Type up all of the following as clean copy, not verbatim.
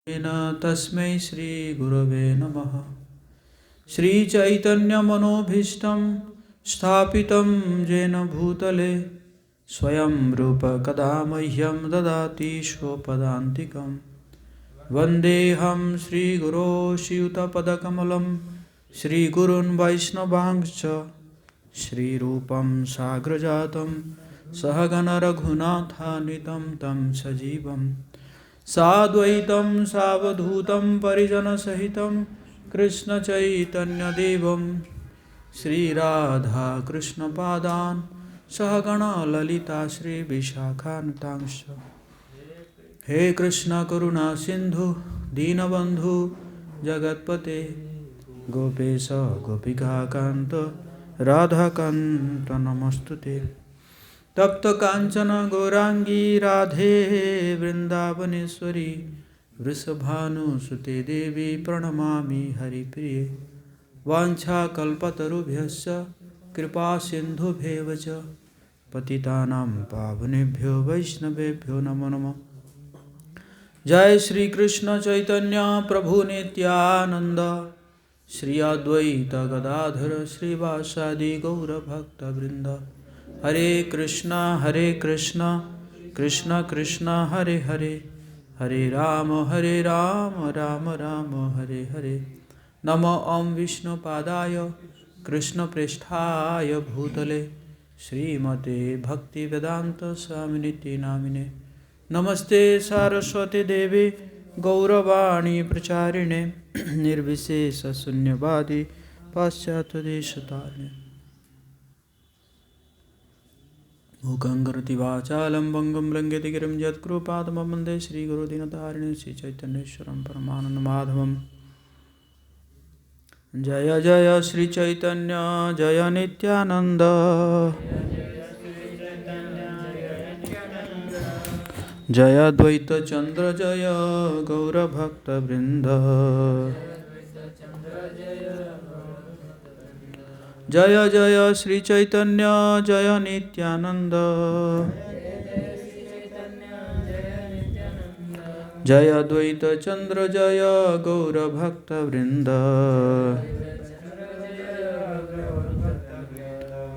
तस्मै श्री गुरवे नमः। श्रीचैतन्यमनोभीष्टं स्थापितं येन भूतले स्वयं रूप कदा मह्यं ददाति स्वपदान्तिकं। वन्देऽहं श्रीगुरो श्रीयुतपदकमलं श्रीगुरून् वैष्णवांश्च श्रीरूपं साग्रजातं सहगण रघुनाथान्वितं तं सजीवं साद्वैतं सावधूतं परिजनसहितं कृष्णचैतन्यदेवं श्रीराधाकृष्णपादान् सहगण ललिता श्रीविशाखान्वितांश्च। हे कृष्ण करुणा सिन्धु दीनबन्धु जगत्पते गोपेश गोपिकान्त राधाकान्त नमस्तुते। तप्त कांचन गौरांगी राधे वृंदावनेश्वरी वृषभानुसुते देवी प्रणमामि हरिप्रिये। वाञ्छाकल्पतरुभ्यश्च कृपा सिन्धुभ्येव च पतितानां पावनेभ्यो वैष्णवेभ्यो नमो नमः। जय श्री कृष्ण चैतन्य प्रभु नित्यानंद श्री अद्वैत गदाधर श्रीवासादि गौरभक्तवृंद। हरे कृष्णा कृष्ण कृष्ण हरे हरे, हरे राम राम राम हरे हरे। नमो ओं विष्णुपादाय कृष्णप्रेष्ठाय भूतले श्रीमते भक्तिवेदांत स्वामिनिति नामिने। नमस्ते सारस्वती देवी गौरवाणी प्रचारिणे निर्विशेष शून्यवादी पाश्चात्यदेशतारिणे। मूकं करोति वाचालं पङ्गुं लङ्घयति गिरिं यत्कृपातमहं वन्दे श्रीगुरुदीनतारिणे श्रीचैतन्येश्वरं परमानन्दमाधवम्। जय जय श्री चैतन्य जय नित्यानंद, जय द्वैत चंद्र जय गौरभक्तवृंद। जय जय श्री चैतन्य जय नित्यानंद, जय द्वैत चंद्र जय गौरभक्तवृंद।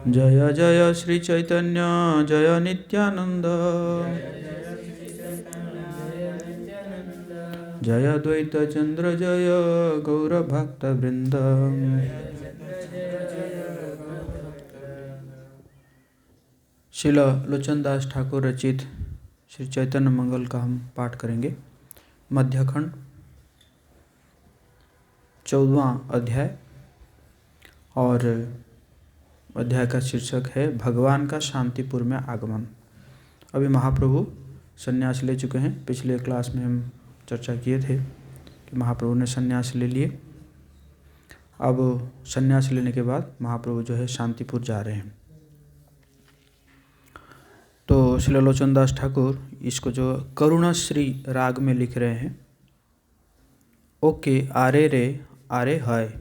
जय जय श्री चैतन्य जय नित्यानंद, जय द्वैत चंद्र जय गौरभक्तवृंद। श्रील लोचनदास ठाकुर रचित श्री चैतन्य मंगल का हम पाठ करेंगे। मध्यखंड 14वां अध्याय और अध्याय का शीर्षक है भगवान का शांतिपुर में आगमन। अभी महाप्रभु संन्यास ले चुके हैं। पिछले क्लास में हम चर्चा किए थे कि महाप्रभु ने संन्यास ले लिए। अब संन्यास लेने के बाद महाप्रभु जो है शांतिपुर जा रहे हैं। तो श्री लोचनदास ठाकुर इसको जो करुणाश्री राग में लिख रहे हैं। ओके आरे रे आरे हाय।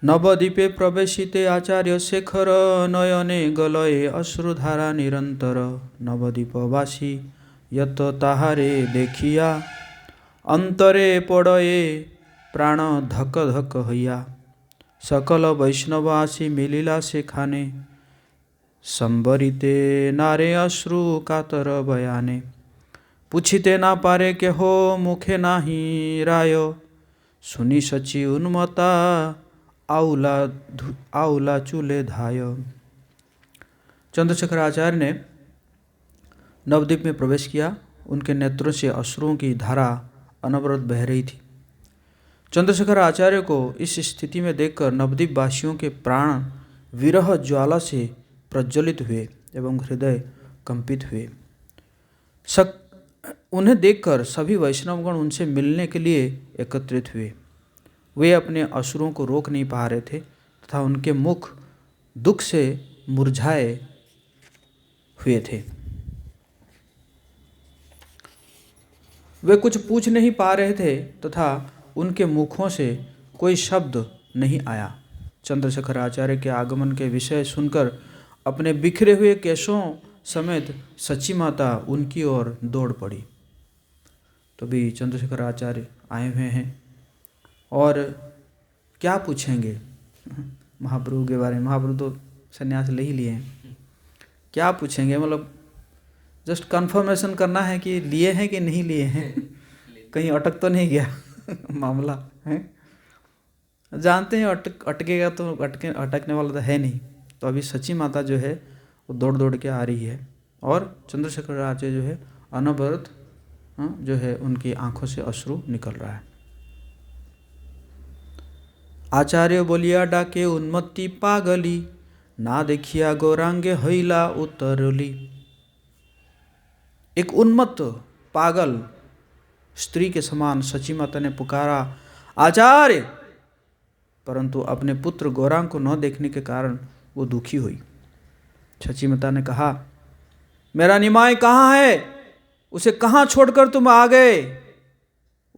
नवद्वीपे प्रवेशिते आचार्य शेखर नयने गलये अश्रुधारा निरंतर। नवद्वीपवासी यत ताहारे देखिया अंतरे पड़ये प्राण धक धक हइया। सकल वैष्णवासी मिलिला से खाने संबरिते नारे अश्रु कातर बयाने। पूछिते ना पारे के हो मुखे नाही राय। सुनी सची उन्मता आउला चूले धाय। चंद्रशेखर आचार्य ने नवद्वीप में प्रवेश किया। उनके नेत्रों से अश्रुओं की धारा अनवरत बह रही थी। चंद्रशेखर आचार्य को इस स्थिति में देखकर नवद्वीप वासियों के प्राण विरह ज्वाला से प्रज्वलित हुए एवं हृदय कंपित हुए। उन्हें देखकर सभी वैष्णवगण उनसे मिलने के लिए एकत्रित हुए। वे अपने अश्रुओं को रोक नहीं पा रहे थे तथा उनके मुख दुख से मुरझाए हुए थे। वे कुछ पूछ नहीं पा रहे थे तथा उनके मुखों से कोई शब्द नहीं आया। चंद्रशेखर आचार्य के आगमन के विषय सुनकर अपने बिखरे हुए केशों समेत सची माता उनकी ओर दौड़ पड़ी। तो भी चंद्रशेखर आचार्य आए हुए हैं और क्या पूछेंगे महाप्रभु के बारे में। महाप्रभु तो संन्यास ले ही लिए हैं, क्या पूछेंगे, मतलब जस्ट कंफर्मेशन करना है कि लिए हैं कि नहीं लिए हैं, कहीं अटक तो नहीं गया मामला है। जानते हैं अटकेगा तो अटकने वाला तो है नहीं। तो अभी सची माता जो है वो दौड़ दौड़ के आ रही है और चंद्रशेखर आचार्य जो है अनवरत जो है उनकी आंखों से अश्रु निकल रहा है। आचार्य बोलिया डाके उन्मत्ति पागली, ना देखिया गौरांगे हईला उतरली। एक उन्मत्त पागल स्त्री के समान सची माता ने पुकारा आचार्य, परंतु अपने पुत्र गौरांग को न देखने के कारण वो दुखी हुई। सची माता ने कहा मेरा निमाय कहाँ है, उसे कहाँ छोड़कर तुम आ गए,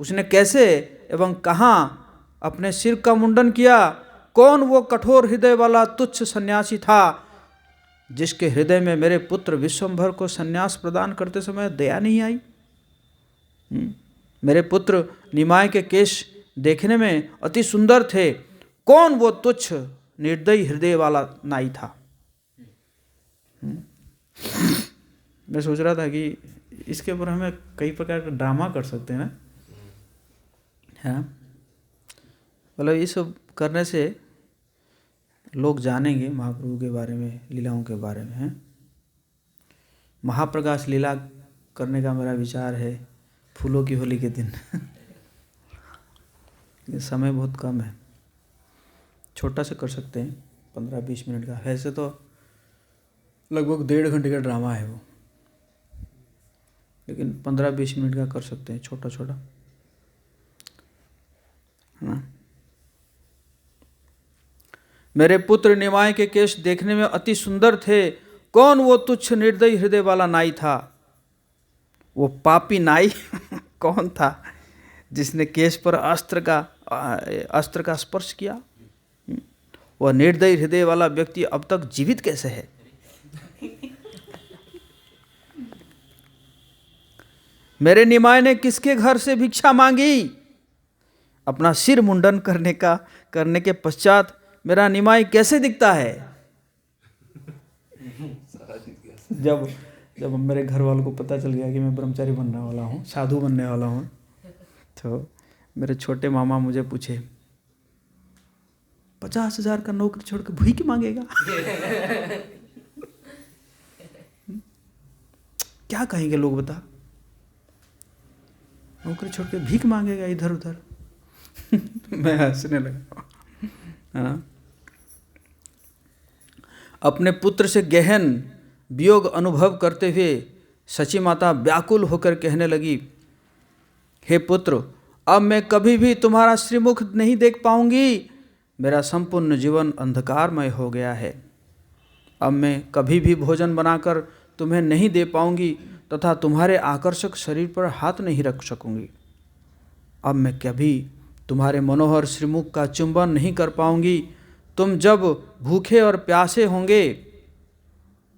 उसने कैसे एवं कहाँ अपने सिर का मुंडन किया, कौन वो कठोर हृदय वाला तुच्छ सन्यासी था जिसके हृदय में मेरे पुत्र विश्वंभर को सन्यास प्रदान करते समय दया नहीं आई। मेरे पुत्र निमाय के केश देखने में अति सुंदर थे, कौन वो तुच्छ निर्दयी हृदय वाला नाई था। मैं सोच रहा था कि इसके ऊपर हमें कई प्रकार का ड्रामा कर सकते हैं ना, है मतलब ये सब करने से लोग जानेंगे महाप्रभु के बारे में, लीलाओं के बारे में। है महाप्रकाश लीला करने का मेरा विचार है फूलों की होली के दिन ये समय बहुत कम है, छोटा से कर सकते हैं 15-20 मिनट का। वैसे तो लगभग 1.5 घंटे का ड्रामा है वो, लेकिन 15-20 मिनट का कर सकते हैं, छोटा छोटा, है ना। मेरे पुत्र निमाय के केश देखने में अति सुंदर थे, कौन वो तुच्छ निर्दयी हृदय वाला नाई था। वो पापी नाई कौन था जिसने केश पर अस्त्र का स्पर्श किया। वह निर्दयी हृदय वाला व्यक्ति अब तक जीवित कैसे है। मेरे निमाय ने किसके घर से भिक्षा मांगी। अपना सिर मुंडन करने के पश्चात मेरा निमाय कैसे दिखता है। जब मेरे घर वालों को पता चल गया कि मैं ब्रह्मचारी बनने वाला हूँ, साधु बनने वाला हूँ, तो मेरे छोटे मामा मुझे पूछे 50,000 का नौकरी छोड़ के भीख मांगेगा क्या कहेंगे लोग बता, नौकरी छोड़ के भीख मांगेगा इधर उधर मैं हंसने लगा। हाँ? अपने पुत्र से गहन वियोग अनुभव करते हुए सची माता व्याकुल होकर कहने लगी, हे पुत्र, अब मैं कभी भी तुम्हारा श्रीमुख नहीं देख पाऊंगी। मेरा संपूर्ण जीवन अंधकारमय हो गया है। अब मैं कभी भी भोजन बनाकर तुम्हें नहीं दे पाऊंगी तथा तुम्हारे आकर्षक शरीर पर हाथ नहीं रख सकूंगी। अब मैं कभी तुम्हारे मनोहर श्रीमुख का चुंबन नहीं कर पाऊंगी। तुम जब भूखे और प्यासे होंगे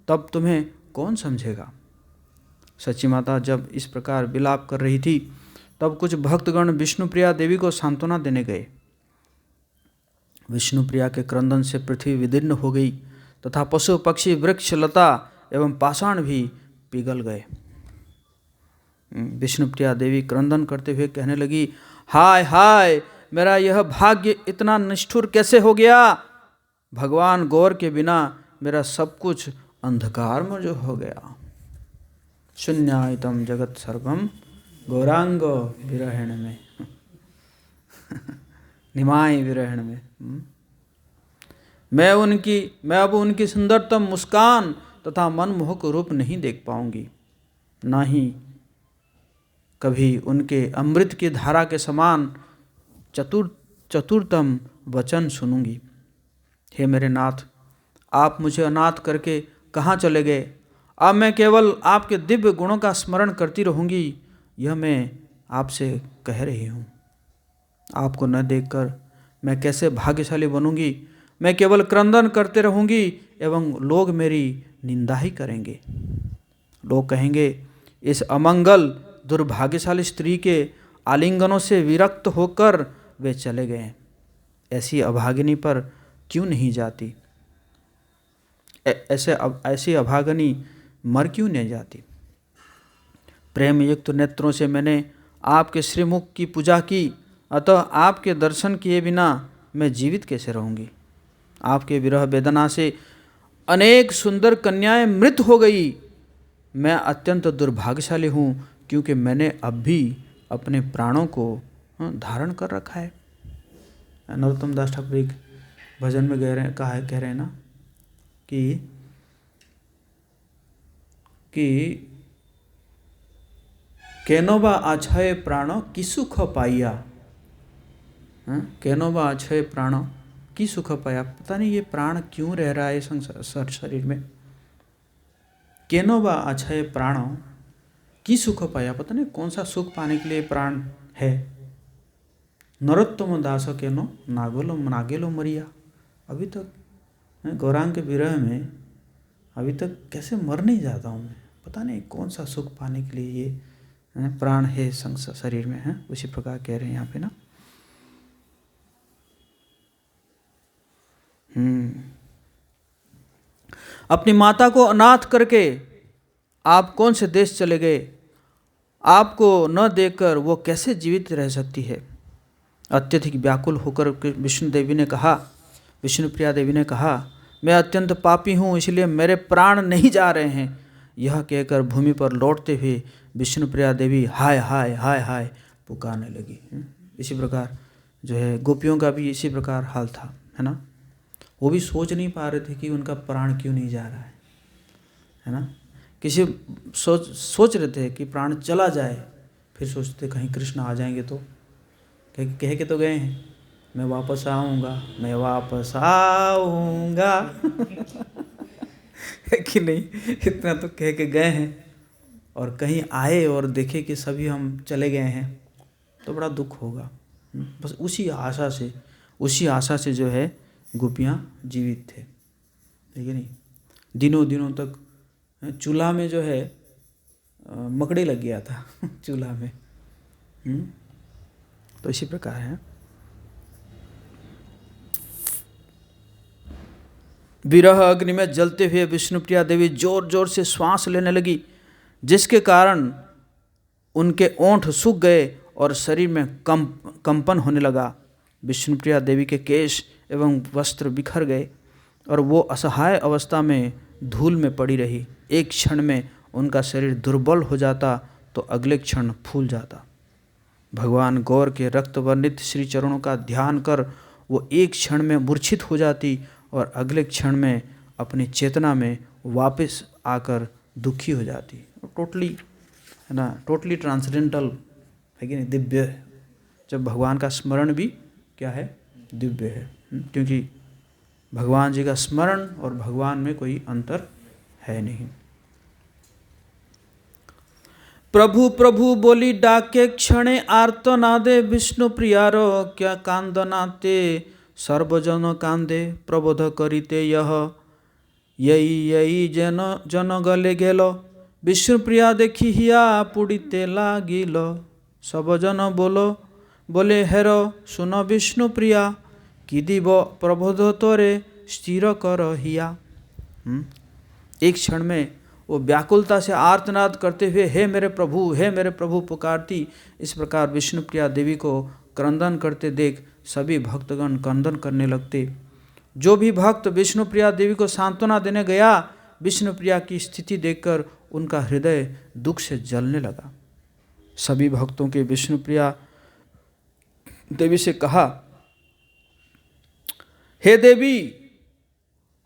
तब तुम्हें कौन समझेगा। सची माता जब इस प्रकार विलाप कर रही थी तब कुछ भक्तगण विष्णुप्रिया देवी को सांत्वना देने गए। विष्णुप्रिया के क्रंदन से पृथ्वी विदीर्ण हो गई तथा पशु पक्षी वृक्ष लता एवं पाषाण भी पिघल गए। विष्णुप्रिया देवी क्रंदन करते हुए कहने लगी, हाय हाय, मेरा यह भाग्य इतना निष्ठुर कैसे हो गया। भगवान गौर के बिना मेरा सब कुछ अंधकार में जो हो गया। शून्यायतम जगत सर्वम गौरांग विरहण में निमाय विरहण में। मैं अब उनकी सुंदरतम मुस्कान तथा मनमोहक रूप नहीं देख पाऊंगी, ना ही कभी उनके अमृत की धारा के समान चतुरतम वचन सुनूंगी। हे मेरे नाथ, आप मुझे अनाथ करके कहाँ चले गए। अब मैं केवल आपके दिव्य गुणों का स्मरण करती रहूँगी, यह मैं आपसे कह रही हूँ। आपको न देखकर मैं कैसे भाग्यशाली बनूंगी। मैं केवल क्रंदन करते रहूँगी एवं लोग मेरी निंदा ही करेंगे। लोग कहेंगे इस अमंगल दुर्भाग्यशाली स्त्री के आलिंगनों से विरक्त होकर वे चले गए। ऐसी अभागिनी पर क्यों नहीं जाती? ऐसी अभागिनी मर क्यों नहीं जाती? प्रेम युक्त नेत्रों से मैंने आपके श्रीमुख की पूजा की, अतः आपके दर्शन किए बिना मैं जीवित कैसे रहूँगी? आपके विरह वेदना से अनेक सुंदर कन्याएं मृत हो गई। मैं अत्यंत दुर्भाग्यशाली हूँ, क्योंकि मैंने अब भी अपने प्राणों को धारण कर रखा है। नरोत्तम दास ठाकुर एक भजन में कह रहे हैं ना कि केनोबा आछय प्राण की सुख पाइया। केनोबा आछय प्राण की सुख पाया। पता नहीं ये प्राण क्यों रह रहा है संसार शरीर में। केनोबा आछय प्राण की सुख पाया, पता नहीं कौन सा सुख पाने के लिए प्राण है। नरोत्तम दास केनो नागेलो मरिया। अभी तक गौरांग के विरह में अभी तक कैसे मर नहीं जाता हूँ मैं। पता नहीं कौन सा सुख पाने के लिए ये प्राण है संसार शरीर में है। उसी प्रकार कह रहे हैं यहाँ पे ना। अपनी माता को अनाथ करके आप कौन से देश चले गए? आपको न देखकर वो कैसे जीवित रह सकती है? अत्यधिक व्याकुल होकर विष्णुप्रिया देवी ने कहा, मैं अत्यंत पापी हूँ, इसलिए मेरे प्राण नहीं जा रहे हैं। यह कहकर भूमि पर लौटते हुए विष्णुप्रिया देवी हाय हाय हाय हाय पुकारने लगी। इसी प्रकार जो है गोपियों का भी इसी प्रकार हाल था, है ना। वो भी सोच नहीं पा रहे थे कि उनका प्राण क्यों नहीं जा रहा है ना। किसी सोच रहे थे कि प्राण चला जाए, फिर सोचते कहीं कृष्ण आ जाएंगे तो। कह के तो गए हैं, मैं वापस आऊँगा, मैं वापस आऊँगा है कि नहीं। इतना तो कह के गए हैं, और कहीं आए और देखे कि सभी हम चले गए हैं तो बड़ा दुख होगा। बस उसी आशा से जो है गोपियाँ जीवित थे, ठीक है नहीं। दिनों तक चूल्हा में जो है मकड़ी लग गया था चूल्हा में। तो इसी प्रकार है। विरह अग्नि में जलते हुए विष्णुप्रिया देवी जोर जोर से श्वास लेने लगी, जिसके कारण उनके ओंठ सूख गए और शरीर में कंपन होने लगा। विष्णुप्रिया देवी के केश एवं वस्त्र बिखर गए और वो असहाय अवस्था में धूल में पड़ी रही। एक क्षण में उनका शरीर दुर्बल हो जाता तो अगले क्षण फूल जाता। भगवान गौर के रक्त वर्णित श्री चरणों का ध्यान कर वो एक क्षण में मूर्छित हो जाती और अगले क्षण में अपनी चेतना में वापस आकर दुखी हो जाती। टोटली है ना, टोटली ट्रांसेंडेंटल है कि नहीं, दिव्य। जब भगवान का स्मरण भी क्या है, दिव्य है, क्योंकि भगवान जी का स्मरण और भगवान में कोई अंतर है नहीं। प्रभु प्रभु बोली डाके क्षणे आर्तनादे विष्णु प्रियारो क्या कांदनाते सर्वजन कांदे प्रबोध करिते यह यही जन गले गेलो विष्णु प्रिया देखी हिया पुड़ीते लागिल सब जन बोले हेरो सुन विष्णु प्रिया कि दिव प्रबोध तोरे स्थिर कर हिया। एक क्षण में वो व्याकुलता से आर्तनाद करते हुए हे मेरे प्रभु पुकारती। इस प्रकार विष्णुप्रिया देवी को क्रंदन करते देख सभी भक्तगण क्रंदन करने लगते। जो भी भक्त विष्णुप्रिया देवी को सांत्वना देने गया, विष्णुप्रिया की स्थिति देखकर उनका हृदय दुख से जलने लगा। सभी भक्तों के विष्णुप्रिया देवी से कहा, हे देवी,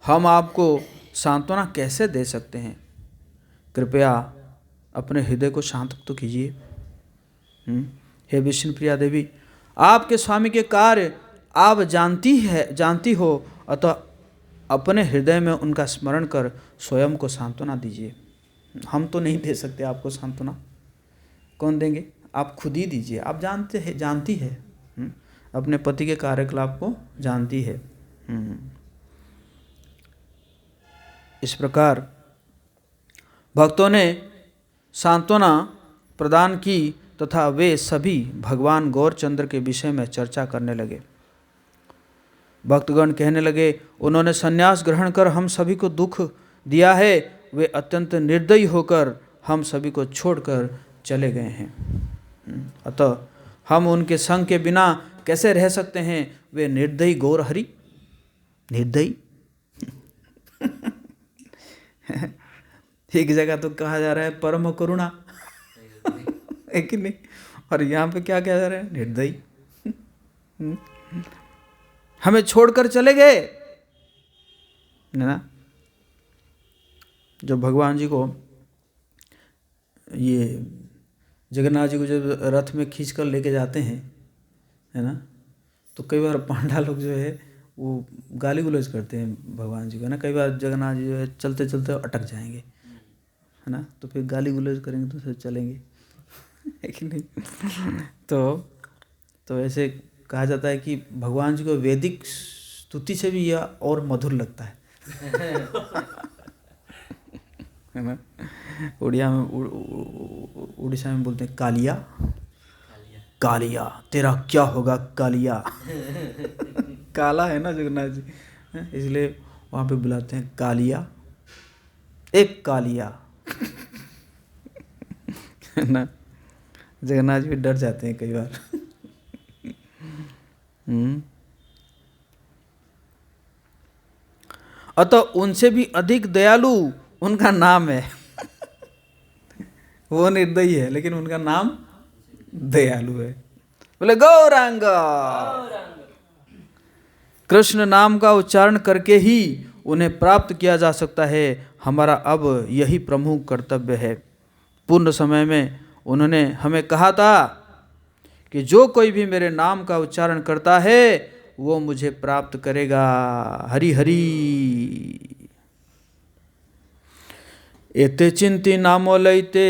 हम आपको सांत्वना कैसे दे सकते हैं? कृपया अपने हृदय को शांत तो कीजिए। हे विष्णुप्रिया देवी, आपके स्वामी के कार्य आप जानती हो, अतः अपने हृदय में उनका स्मरण कर स्वयं को सांत्वना दीजिए। हम तो नहीं दे सकते आपको सांत्वना, कौन देंगे? आप खुद ही दीजिए। आप जानती है अपने पति के कार्यकलाप को जानती है। इस प्रकार भक्तों ने सांत्वना प्रदान की तथा वे सभी भगवान गौरचंद्र के विषय में चर्चा करने लगे। भक्तगण कहने लगे, उन्होंने संन्यास ग्रहण कर हम सभी को दुख दिया है। वे अत्यंत निर्दयी होकर हम सभी को छोड़कर चले गए हैं। अतः हम उनके संग के बिना कैसे रह सकते हैं? वे निर्दयी गौरहरि, निर्दयी। एक जगह तो कहा जा रहा है परम करुणा, है कि नहीं? और यहाँ पे क्या कहा जा रहा है? निर्दयी। हमें छोड़कर चले गए, है ना? जब भगवान जी को, ये जगन्नाथ जी को जब रथ में खींच कर लेके जाते हैं, है ना, तो कई बार पांडा लोग जो है वो गाली गुलौज करते हैं भगवान जी को, है ना। कई बार जगन्नाथ जी जो है चलते चलते अटक जाएंगे, है ना, तो फिर गाली गुलौज करेंगे तो फिर चलेंगे, है कि नहीं? तो ऐसे कहा जाता है कि भगवान जी को वैदिक स्तुति से भी यह और मधुर लगता है, है ना। उड़िया में, उड़ीसा में बोलते हैं कालिया, कालिया तेरा क्या होगा कालिया। काला है ना जगन्नाथ जी, इसलिए वहाँ पे बुलाते हैं कालिया, एक कालिया, है ना। जगन्नाथ जी भी डर जाते हैं कई बार। अतः उनसे भी अधिक दयालु उनका नाम है। वो निर्दयी है लेकिन उनका नाम दयालु है। बोले गौरांग। कृष्ण नाम का उच्चारण करके ही उन्हें प्राप्त किया जा सकता है। हमारा अब यही प्रमुख कर्तव्य है। पूर्ण समय में उन्होंने हमें कहा था कि जो कोई भी मेरे नाम का उच्चारण करता है वो मुझे प्राप्त करेगा। हरि हरि। एते चिंती नामो लैते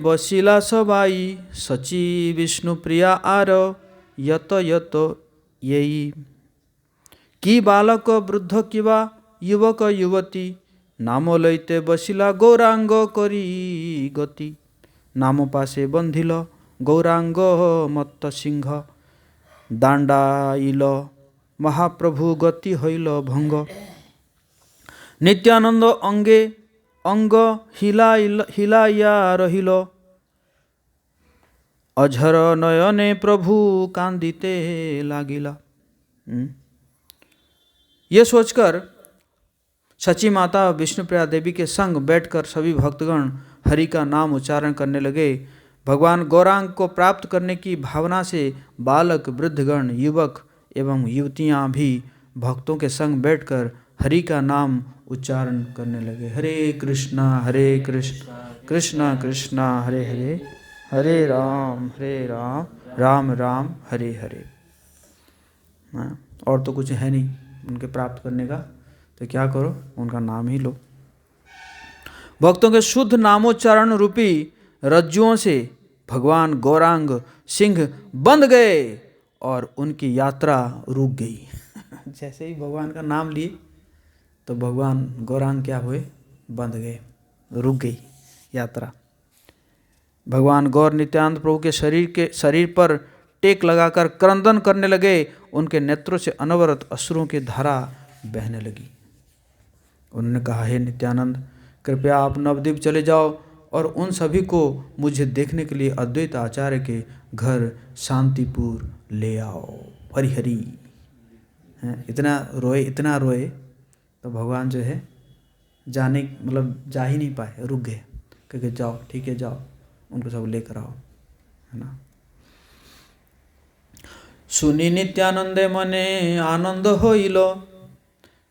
बसिला सबाई, सची विष्णु प्रिया आर यत यत यही। कि बालक वृद्ध किवा युवक युवती, नाम लैते बसिला गौरांग करी गति। नाम पासे बंधिल गौरांग मत्त सिंह, दांडाइल महाप्रभु गति हईल भंग। नित्यानंद अंगे अंग हिलाइया रहिल, अझर नयने प्रभु कांदिते लागिला। ये सोचकर सची माता विष्णुप्रिया देवी के संग बैठकर सभी भक्तगण हरि का नाम उच्चारण करने लगे। भगवान गौरांग को प्राप्त करने की भावना से बालक, वृद्धगण, युवक एवं युवतियां भी भक्तों के संग बैठकर हरि का नाम उच्चारण करने लगे। हरे कृष्णा कृष्णा कृष्णा हरे हरे, हरे राम राम राम हरे हरे। और तो कुछ है नहीं उनके प्राप्त करने का, तो क्या करो, उनका नाम ही लो। भक्तों के शुद्ध नामोच्चारण रूपी रज्जुओं से भगवान गौरांग सिंह बंध गए और उनकी यात्रा रुक गई। जैसे ही भगवान का नाम लिए तो भगवान गौरांग क्या हुए? बंध गए, रुक गई यात्रा। भगवान गौर नित्यानंद प्रभु के शरीर पर टेक लगाकर क्रंदन करने लगे। उनके नेत्रों से अनवरत अश्रुओं की धारा बहने लगी। उन्होंने कहा, हे नित्यानंद, कृपया आप नवद्वीप चले जाओ और उन सभी को मुझे देखने के लिए अद्वैत आचार्य के घर शांतिपुर ले आओ। हरि हरि। इतना रोए तो भगवान जो है जा ही नहीं पाए, रुक गए। क्योंकि जाओ, ठीक है, जाओ, उनको सब लेकर आओ, है ना। सुनी नित्यानंदे मने आनंद होइल,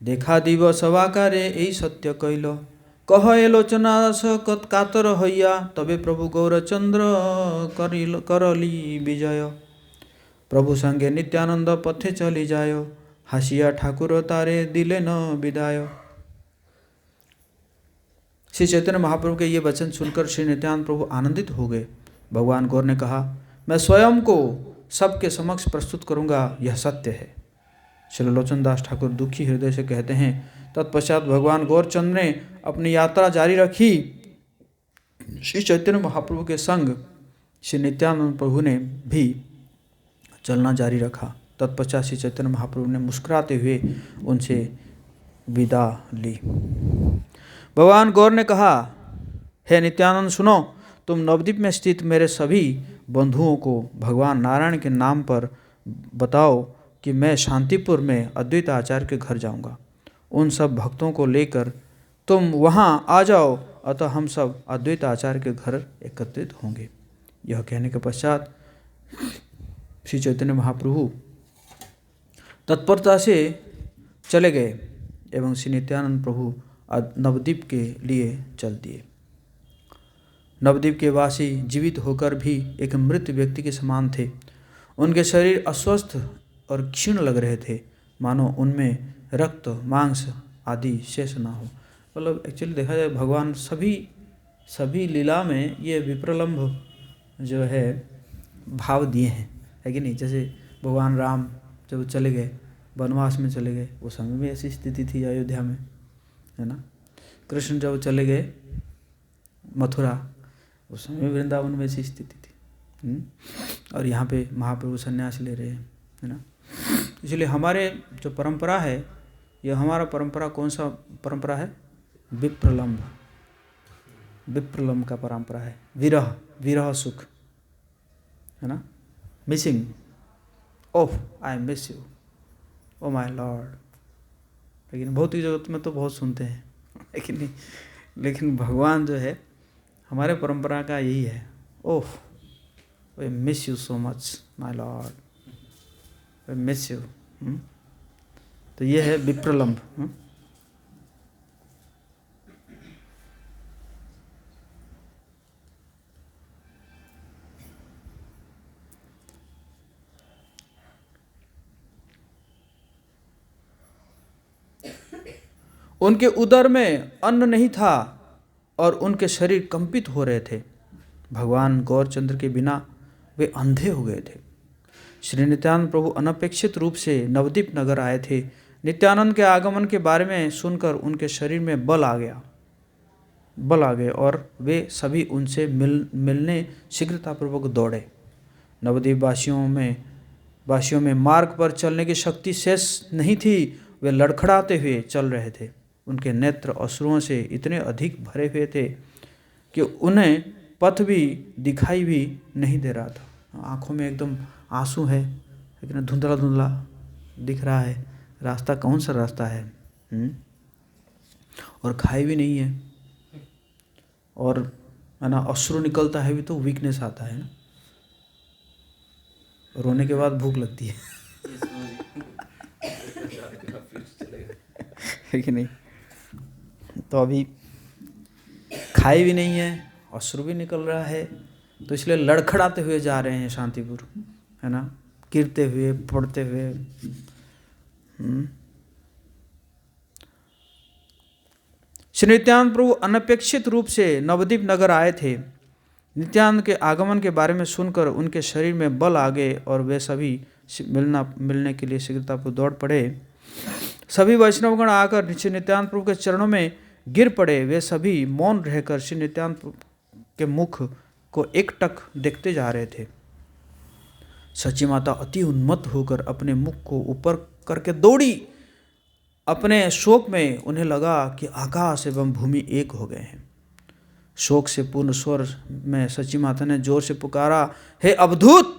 देखा दिवस आकारे এই सत्य कइल। कह एलोचना कातर हइया, तबे प्रभु गौरचंद्र करली विजय। प्रभु संगे नित्यानंद पथे चली जाय, हासिया ठाकुर तारे दिले न विदाय। श्री चैतन्य महाप्रभु के ये वचन सुनकर श्री नित्यानंद प्रभु आनंदित हो गए। भगवान गौर ने कहा, मैं स्वयं को सबके समक्ष प्रस्तुत करूंगा, यह सत्य है। श्री लोचन दास ठाकुर दुखी हृदय से कहते हैं, तत्पश्चात भगवान गौरचंद्र ने अपनी यात्रा जारी रखी। श्री चैतन्य महाप्रभु के संग श्री नित्यानंद प्रभु ने भी चलना जारी रखा। तत्पश्चात श्री चैतन्य महाप्रभु ने मुस्कुराते हुए उनसे विदा ली। भगवान गौर ने कहा, हे नित्यानंद सुनो, तुम नवद्वीप में स्थित मेरे सभी बंधुओं को भगवान नारायण के नाम पर बताओ कि मैं शांतिपुर में अद्वैत आचार्य के घर जाऊंगा। उन सब भक्तों को लेकर तुम वहां आ जाओ, अतः हम सब अद्वैत आचार्य के घर एकत्रित होंगे। यह कहने के पश्चात श्री चैतन्य महाप्रभु तत्परता से चले गए एवं श्री नित्यानंद प्रभु नवद्वीप के लिए चल दिए। नवद्वीप के वासी जीवित होकर भी एक मृत व्यक्ति के समान थे। उनके शरीर अस्वस्थ और क्षीण लग रहे थे, मानो उनमें रक्त मांस आदि शेष ना हो। मतलब एक्चुअली देखा जाए भगवान सभी लीला में ये विप्रलम्भ जो है भाव दिए हैं, है कि नहीं। जैसे भगवान राम जब चले गए वनवास में चले गए, उस समय भी ऐसी स्थिति थी अयोध्या में, है ना। कृष्ण जब चले गए मथुरा, उस समय वृंदावन में ऐसी स्थिति थी। और यहाँ पे महाप्रभु संन्यास ले रहे हैं, है ना। इसलिए हमारे जो परंपरा है, यह हमारा परंपरा कौन सा परंपरा है? विप्रलम्भ का परंपरा है। विरह सुख, है ना। Missing, oh I miss you, oh my Lord. लेकिन भौतिक जगत में तो बहुत सुनते हैं, लेकिन भगवान जो है हमारे परंपरा का यही है, oh I miss you so much my lord, I miss you. तो ये है विप्रलम्भ। उनके उदर में अन्न नहीं था और उनके शरीर कंपित हो रहे थे। भगवान गौरचंद्र के बिना वे अंधे हो गए थे। श्री नित्यानंद प्रभु अनपेक्षित रूप से नवद्वीप नगर आए थे। नित्यानंद के आगमन के बारे में सुनकर उनके शरीर में बल आ गए और वे सभी उनसे मिलने शीघ्रतापूर्वक दौड़े। नवद्वीप वासियों में मार्ग पर चलने की शक्ति शेष नहीं थी। वे लड़खड़ाते हुए चल रहे थे। उनके नेत्र अश्रुओं से इतने अधिक भरे हुए थे कि उन्हें पथ भी दिखाई भी नहीं दे रहा था। आंखों में एकदम आंसू है, लेकिन धुंधला धुंधला दिख रहा है रास्ता, कौन सा रास्ता है। और खाए भी नहीं है, और है ना अश्रु निकलता है भी तो वीकनेस आता है ना, रोने के बाद भूख लगती है, है कि नहीं। तो अभी खाए भी नहीं है, अश्रु भी निकल रहा है, तो इसलिए लड़खड़ाते हुए जा रहे हैं शांतिपुर, है ना, गिरते हुए पड़ते हुए। श्री नित्यानंद प्रभु अनपेक्षित रूप से नवद्वीप नगर आए थे। नित्यानंद के आगमन के बारे में सुनकर उनके शरीर में बल आ गए और वे सभी मिलने के लिए शीघ्रतापूर्वक दौड़ पड़े। सभी वैष्णवगण आकर श्री नित्यानंद प्रभु के चरणों में गिर पड़े। वे सभी मौन रहकर श्री नित्यानंद प्रभु के मुख को एकटक देखते जा रहे थे। सची माता अति उन्मत्त होकर अपने मुख को ऊपर करके दौड़ी। अपने शोक में उन्हें लगा कि आकाश एवं भूमि एक हो गए हैं। शोक से पूर्ण स्वर में सची माता ने जोर से पुकारा, हे अवधूत।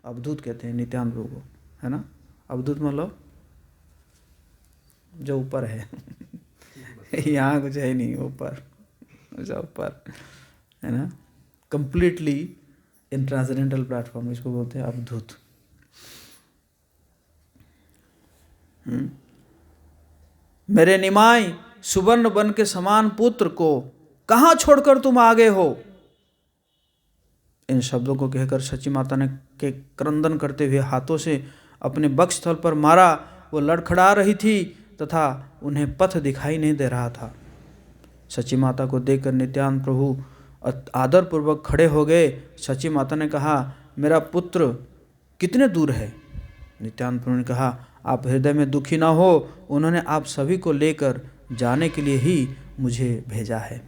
अवधूत कहते हैं नित्यानंद प्रभु को, है ना। अवधूत मतलब जो ऊपर है यहाँ कुछ है नहीं, ऊपर है ना, कंप्लीटली इन ट्रांसेंडेंटल प्लेटफॉर्म, इसको बोलते हैं अवधूत। मेरे निमाई सुवर्ण वन के समान पुत्र को कहाँ छोड़कर तुम आ गए हो। इन शब्दों को कहकर सची माता ने के क्रंदन करते हुए हाथों से अपने वक्षस्थल पर मारा। वो लड़खड़ा रही थी तथा उन्हें पथ दिखाई नहीं दे रहा था। सची माता को देखकर नित्यानंद प्रभु आदरपूर्वक खड़े हो गए। सची माता ने कहा, मेरा पुत्र कितने दूर है। नित्यानंद प्रभु ने कहा, आप हृदय में दुखी ना हो, उन्होंने आप सभी को लेकर जाने के लिए ही मुझे भेजा है।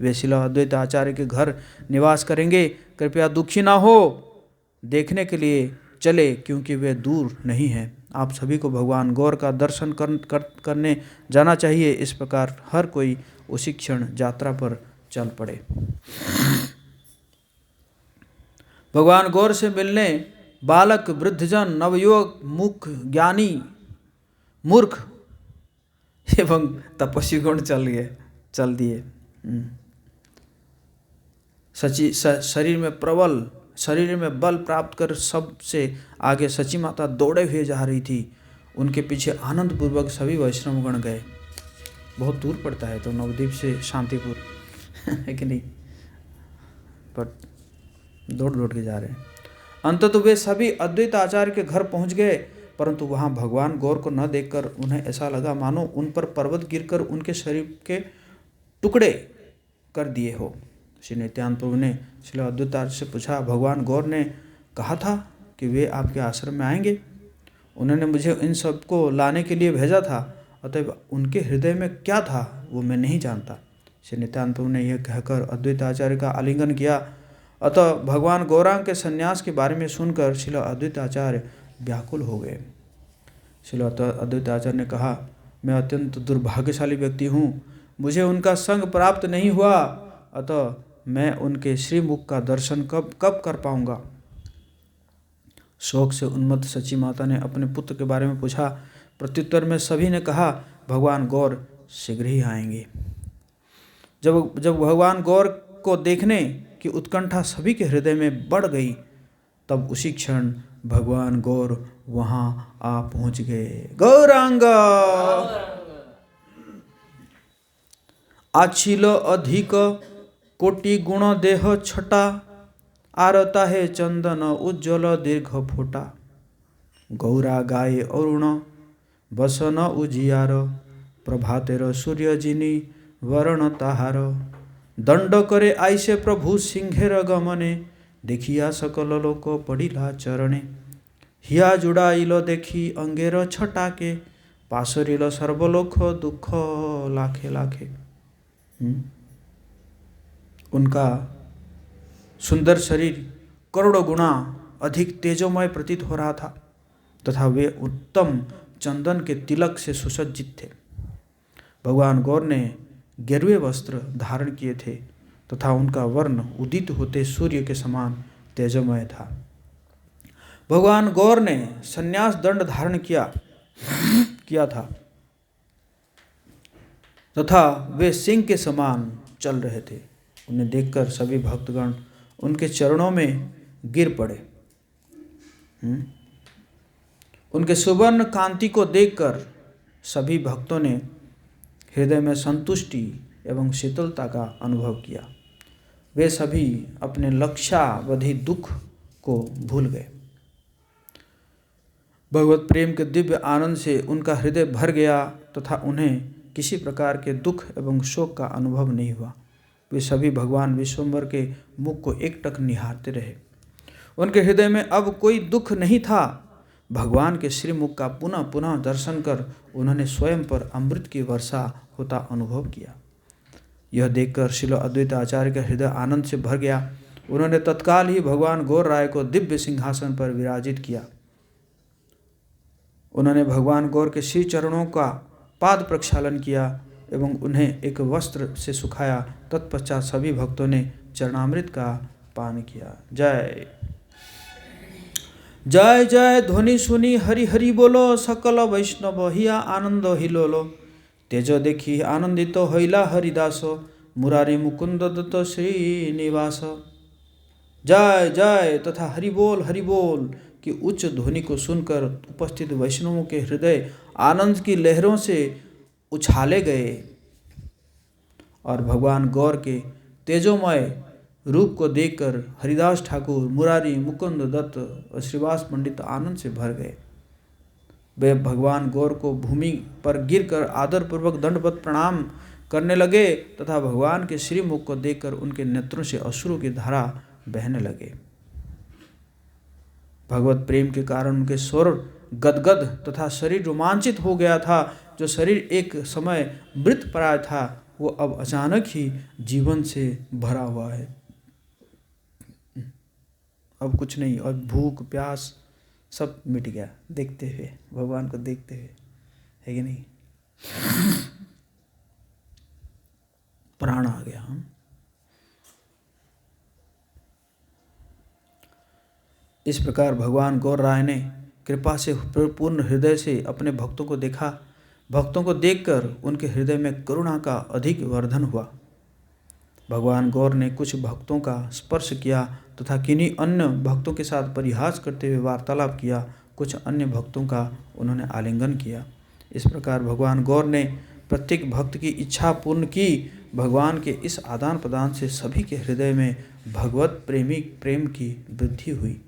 वे शिला अद्वैत आचार्य के घर निवास करेंगे। कृपया दुखी ना हो, देखने के लिए चले क्योंकि वे दूर नहीं हैं। आप सभी को भगवान गौर का दर्शन करने जाना चाहिए। इस प्रकार हर कोई उसी क्षण यात्रा पर चल पड़े। भगवान गौर से मिलने बालक, वृद्धजन, नवयुवक, मुख, ज्ञानी, मूर्ख एवं तपस्वी गण चल दिए। शरीर में बल प्राप्त कर सबसे आगे सची माता दौड़े हुए जा रही थी। उनके पीछे आनंद पूर्वक सभी वैष्णवगण गए। बहुत दूर पड़ता है तो नवद्वीप से शांतिपुर है कि नहीं, पर दौड़ के जा रहे हैं। अंततः वे सभी अद्वैत आचार्य के घर पहुंच गए, परंतु वहां भगवान गौर को न देखकर उन्हें ऐसा लगा मानो उन पर पर्वत गिरकर उनके शरीर के टुकड़े कर दिए हो। श्री नित्यानंद प्रभु ने श्री अद्वैत आचार्य से पूछा, भगवान गौर ने कहा था कि वे आपके आश्रम में आएंगे। उन्होंने मुझे इन सबको लाने के लिए भेजा था, अतः उनके हृदय में क्या था वो मैं नहीं जानता। श्री नित्यानंद प्रभु ने यह कहकर अद्वैत आचार्य का आलिंगन किया। अतः भगवान गौरांग के संन्यास के बारे में सुनकर श्री अद्वैत आचार्य व्याकुल हो गए। श्री अद्वैत आचार्य ने कहा, मैं अत्यंत दुर्भाग्यशाली व्यक्ति हूँ, मुझे उनका संग प्राप्त नहीं हुआ, अतः मैं उनके श्रीमुख का दर्शन कब कर पाऊंगा। शोक से उन्मत्त सची माता ने अपने पुत्र के बारे में पूछा। प्रत्युत्तर में सभी ने कहा, भगवान गौर शीघ्र ही आएंगे। जब भगवान गौर को देखने की उत्कंठा सभी के हृदय में बढ़ गई, तब उसी क्षण भगवान गौर वहां आ पहुंच गए। गौरांग आछिल अधिक कोटि गुण देह छटा, आरता है चंदन उज्ज्वल दीर्घ फोटा। गौरा गाये अरुण बसन उजियार, प्रभातेर सूर्य जिनी वरण ताहार। दंड करे आइसे प्रभु सिंहेर गमने, देखिया सकल लोक पड़िला चरणे। हिया जुड़ाइल देखी अंगेर छटाके, पासरिल सर्वलोक दुख लाखे लाखे। उनका सुंदर शरीर करोड़ों गुना अधिक तेजोमय प्रतीत हो रहा था तथा वे उत्तम चंदन के तिलक से सुसज्जित थे। भगवान गौर ने गेरुए वस्त्र धारण किए थे तथा उनका वर्ण उदित होते सूर्य के समान तेजोमय था। भगवान गौर ने संन्यास दंड धारण किया था तथा वे सिंह के समान चल रहे थे। उन्हें देखकर सभी भक्तगण उनके चरणों में गिर पड़े। उनके सुवर्ण कांति को देखकर सभी भक्तों ने हृदय में संतुष्टि एवं शीतलता का अनुभव किया। वे सभी अपने लक्ष्यावधि दुख को भूल गए। भगवत प्रेम के दिव्य आनंद से उनका हृदय भर गया तथा उन्हें किसी प्रकार के दुख एवं शोक का अनुभव नहीं हुआ। वे सभी भगवान विश्वम्भर के मुख को एकटक निहारते रहे। उनके हृदय में अब कोई दुख नहीं था। भगवान के श्रीमुख का पुनः पुनः दर्शन कर उन्होंने स्वयं पर अमृत की वर्षा होता अनुभव किया। यह देखकर श्रील अद्वैत आचार्य का हृदय आनंद से भर गया। उन्होंने तत्काल ही भगवान गौर राय को दिव्य सिंहासन पर विराजित किया। उन्होंने भगवान गौर के श्री चरणों का पाद प्रक्षालन किया एवं उन्हें एक वस्त्र से सुखाया। तत्पश्चात सभी भक्तों ने चरणामृत का पान किया। जय जय जय ध्वनि सुनी हरि हरि बोलो, सकल वैष्णव हिया आनंद हिलोलो। तेज देखी आनंदित होइला हरिदास, मुरारी मुकुंद दत्त श्रीनिवास। जय जय तथा हरि बोल की उच्च ध्वनि को सुनकर उपस्थित वैष्णवों के हृदय आनंद की लहरों से उछाले गए और भगवान गौर के तेजोमय रूप को देखकर हरिदास ठाकुर, मुरारी, मुकुंद दत्त और श्रीवास पंडित आनंद से भर गए। वे भगवान गौर को भूमि पर गिरकर आदरपूर्वक दंडवत प्रणाम करने लगे तथा भगवान के श्रीमुख को देखकर उनके नेत्रों से अश्रु की धारा बहने लगे। भगवत प्रेम के कारण उनके स्वर गदगद तथा शरीर रोमांचित हो गया था। जो शरीर एक समय मृत प्राय था वो अब अचानक ही जीवन से भरा हुआ है। अब कुछ नहीं, और भूख प्यास सब मिट गया देखते हुए, भगवान को देखते हुए, है कि नहीं? प्राण आ गया। हम इस प्रकार भगवान गौर राय ने कृपा से पूर्ण हृदय से अपने भक्तों को देखा। भक्तों को देखकर उनके हृदय में करुणा का अधिक वर्धन हुआ। भगवान गौर ने कुछ भक्तों का स्पर्श किया तथा किन्हीं अन्य भक्तों के साथ परिहास करते हुए वार्तालाप किया। कुछ अन्य भक्तों का उन्होंने आलिंगन किया। इस प्रकार भगवान गौर ने प्रत्येक भक्त की इच्छा पूर्ण की। भगवान के इस आदान प्रदान से सभी के हृदय में भगवत प्रेम की वृद्धि हुई।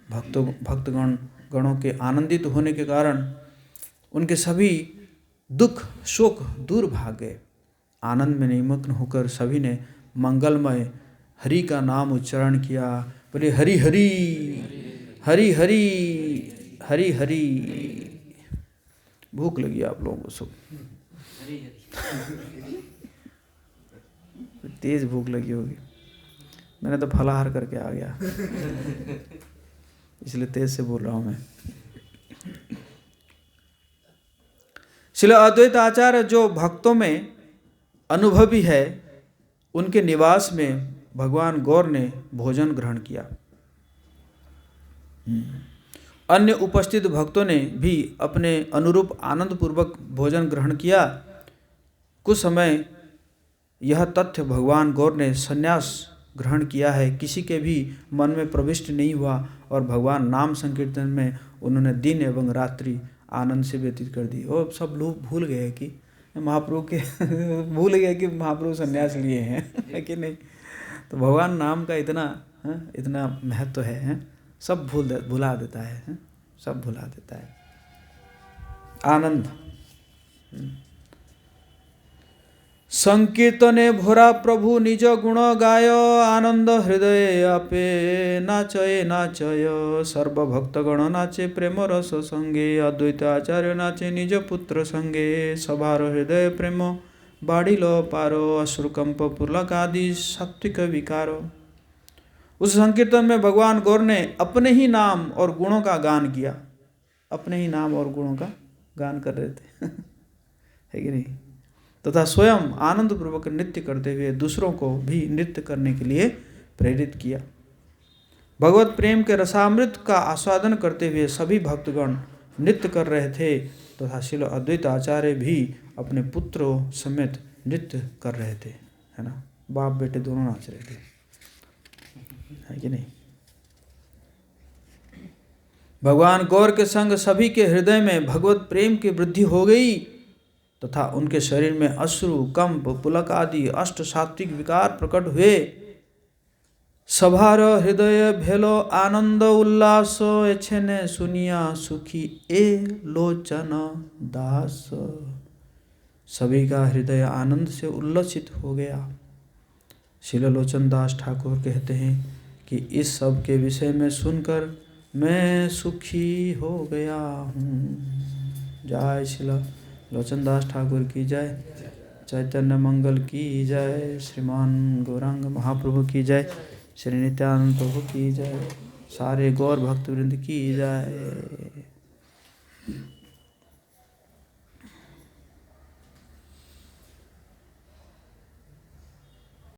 भक्तगणों के आनंदित होने के कारण उनके सभी दुख शोक दूर भाग गए। आनंद में निमग्न होकर सभी ने मंगलमय हरि का नाम उच्चारण किया। बोले हरि हरि हरि हरि हरि हरि। भूख लगी आप लोगों को सब, तेज भूख लगी होगी। मैंने तो फलाहार करके आ गया, इसलिए तेज से बोल रहा हूं मैं। श्रील अद्वैत आचार्य जो भक्तों में अनुभवी है, उनके निवास में भगवान गौर ने भोजन ग्रहण किया। अन्य उपस्थित भक्तों ने भी अपने अनुरूप आनंद पूर्वक भोजन ग्रहण किया। कुछ समय यह तथ्य भगवान गौर ने संन्यास ग्रहण किया है किसी के भी मन में प्रविष्ट नहीं हुआ और भगवान नाम संकीर्तन में उन्होंने दिन एवं रात्रि आनंद से व्यतीत कर दी। और सब लोग भूल गए कि महाप्रभु के भूल गए कि महाप्रभु संन्यास लिए हैं, है कि नहीं? तो भगवान नाम का इतना महत्व है, सब भुला देता है, सब भुला देता है। आनंद संकीर्तने भोरा प्रभु निज गुण गाय, आनंद हृदय आपे नाचय नाचय। सर्वभक्तगण नाचे प्रेम रस संगे, अद्वैत आचार्य नाचे निज पुत्र संगे। सभार हृदय प्रेम बाढ़िल पारो, अश्रुकंप पुलक आदि सात्विक विकारो। उस संकीर्तन में भगवान गौर ने अपने ही नाम और गुणों का गान किया। अपने ही नाम और गुणों का गान कर रहे थे है कि नहीं? तथा स्वयं आनंद पूर्वक नृत्य करते हुए दूसरों को भी नृत्य करने के लिए प्रेरित किया। भगवत प्रेम के रसामृत का आस्वादन करते हुए सभी भक्तगण नृत्य कर रहे थे तथा श्रील अद्वैत आचार्य भी अपने पुत्रों समेत नृत्य कर रहे थे, है ना? बाप बेटे दोनों नाच रहे थे, है कि नहीं? भगवान गौर के संग सभी के हृदय में भगवत प्रेम की वृद्धि हो गई तथा उनके शरीर में अश्रु कंप पुलक आदि अष्ट सात्विक विकार प्रकट हुए। सभार हृदय भेलो आनंद उल्लास, एछने सुनिया सुखी ए लोचन दास। सभी का हृदय आनंद से उल्लसित हो गया। श्रील लोचन दास ठाकुर कहते हैं कि इस सब के विषय में सुनकर मैं सुखी हो गया हूँ। जय श्रील लोचन दास ठाकुर की जय, चैतन्य मंगल की जय, श्रीमान गौरांग महाप्रभु की जय, श्री नित्यानंद प्रभु की जय, सारे गौर भक्तवृंद की जय।